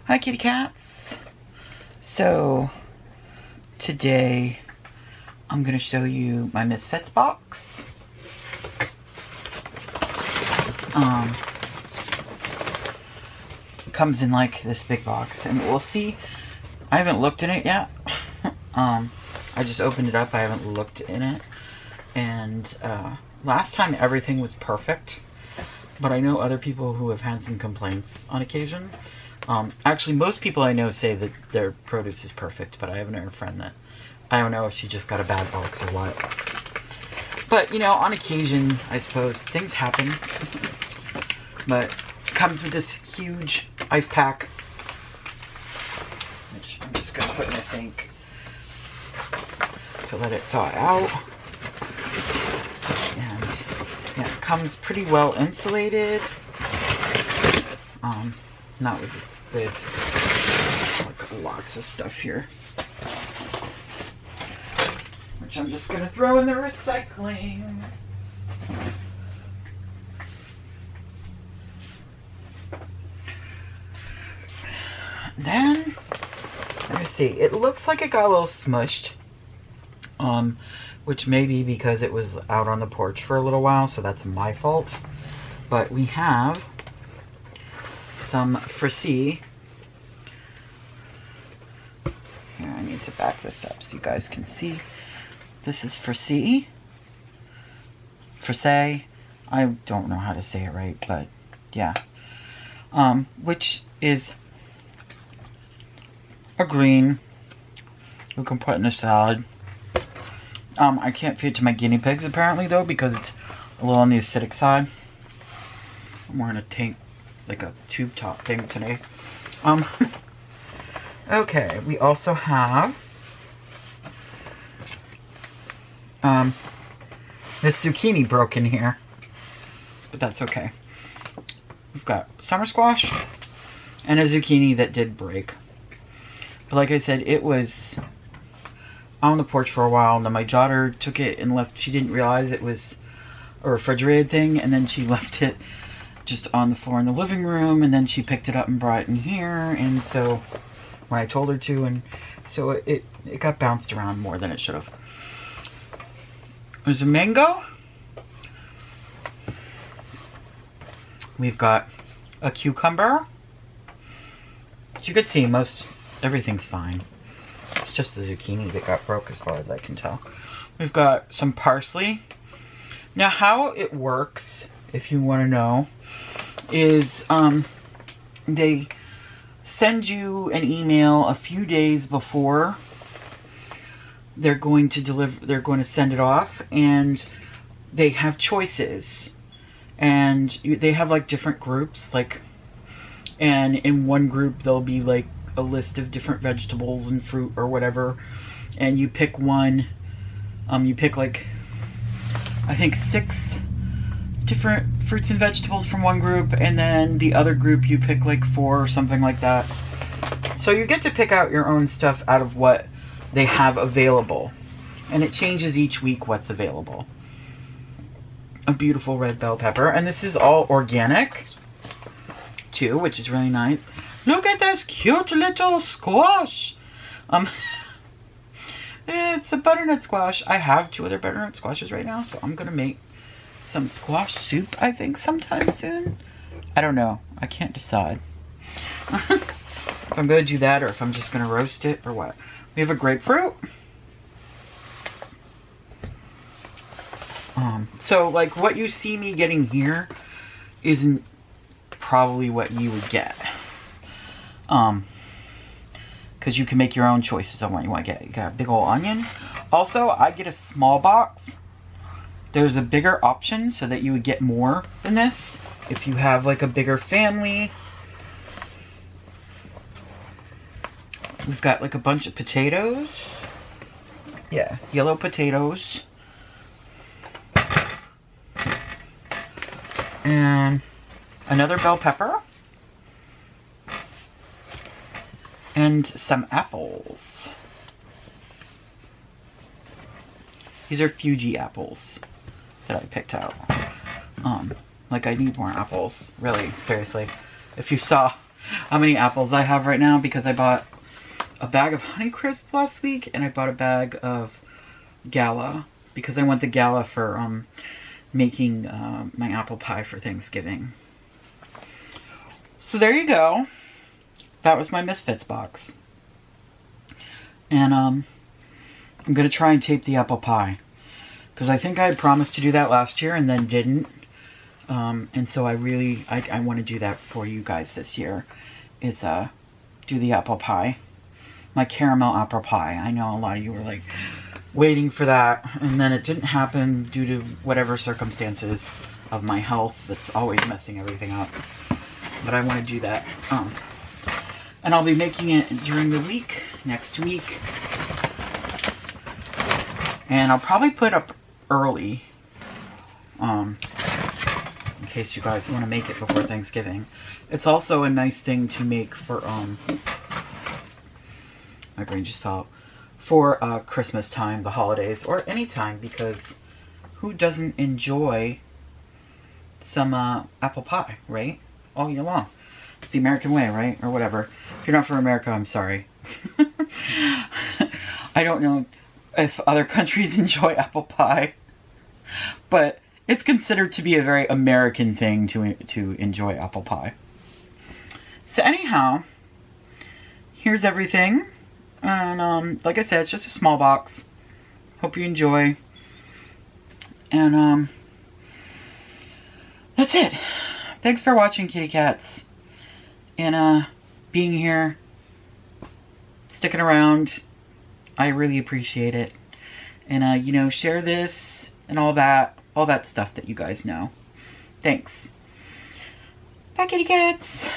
Hi kitty cats. So today I'm going to show you my Misfits box. It comes in like this big box, and we'll see. I haven't looked in it yet. I just opened it up. I haven't looked in it. And last time everything was perfect, but I know other people who have had some complaints on occasion. Actually, most people I know say that their produce is perfect, but I have a friend that I don't know if she just got a bad box or what. But, you know, on occasion, I suppose, things happen. But it comes with this huge ice pack, which I'm just going to put in the sink to let it thaw out. And yeah, it comes pretty well insulated. Not with like lots of stuff here, which I'm just gonna throw in the recycling. Then let me see. It looks like it got a little smushed, which may be because it was out on the porch for a little while, so that's my fault. But we have some Frisee. Here, I need to back this up so you guys can see. This is Frisee. Frisee. I don't know how to say it right, but yeah. Which is a green you can put in a salad. I can't feed it to my guinea pigs apparently though, because it's a little on the acidic side. I'm wearing a tank, like a tube top thing today. Okay, we also have this zucchini broke in here, but that's okay. We've got summer squash and a zucchini that did break. But like I said, it was on the porch for a while, and then my daughter took it and left. She didn't realize it was a refrigerated thing, and then she left it just on the floor in the living room, and then she picked it up and brought it in here, and so when I told her to, and so it got bounced around more than it should have. There's a mango. We've got a cucumber. As you can see, everything's fine. It's just the zucchini that got broke as far as I can tell. We've got some parsley. Now how it works, if you want to know, is they send you an email a few days before they're going to send it off, and they have choices, and they have like different groups, like, and in one group there'll be like a list of different vegetables and fruit or whatever, and you pick one. You pick like, I think 6 different fruits and vegetables from one group, and then the other group you pick like 4 or something like that. So you get to pick out your own stuff out of what they have available, and it changes each week what's available. A beautiful red bell pepper, and this is all organic too, which is really nice. Look at this cute little squash. It's a butternut squash. I have 2 other butternut squashes right now, so I'm gonna make some squash soup, I think, sometime soon. I don't know. I can't decide. If I'm gonna do that or if I'm just gonna roast it or what. We have a grapefruit. So like what you see me getting here isn't probably what you would get. Because you can make your own choices on what you want to get. You got a big old onion. Also, I get a small box. There's a bigger option so that you would get more than this if you have like a bigger family. We've got like a bunch of potatoes. Yeah, yellow potatoes. And another bell pepper. And some apples. These are Fuji apples that I picked out. Like, I need more apples. Really, seriously. If you saw how many apples I have right now because I bought a bag of Honeycrisp last week and I bought a bag of Gala because I want the Gala for making my apple pie for Thanksgiving. So there you go. That was my Misfits box. And I'm going to try and tape the apple pie. Because I think I had promised to do that last year and then didn't. And so I want to do that for you guys this year. Is do the apple pie. My caramel apple pie. I know a lot of you were like waiting for that. And then it didn't happen due to whatever circumstances of my health that's always messing everything up. But I want to do that. And I'll be making it during the week, next week. And I'll probably put up early. In case you guys want to make it before Thanksgiving. It's also a nice thing to make for, my brain just fell, for Christmas time, the holidays, or any time, because who doesn't enjoy some apple pie, right? All year long. It's the American way, right? Or whatever. If you're not from America, I'm sorry. I don't know if other countries enjoy apple pie, but it's considered to be a very American thing to enjoy apple pie. So anyhow, here's everything. And like I said, it's just a small box. Hope you enjoy. And that's it. Thanks for watching, kitty cats. And being here, sticking around. I really appreciate it. And you know, share this and all that stuff that you guys know. Thanks. Bye, kitty cats.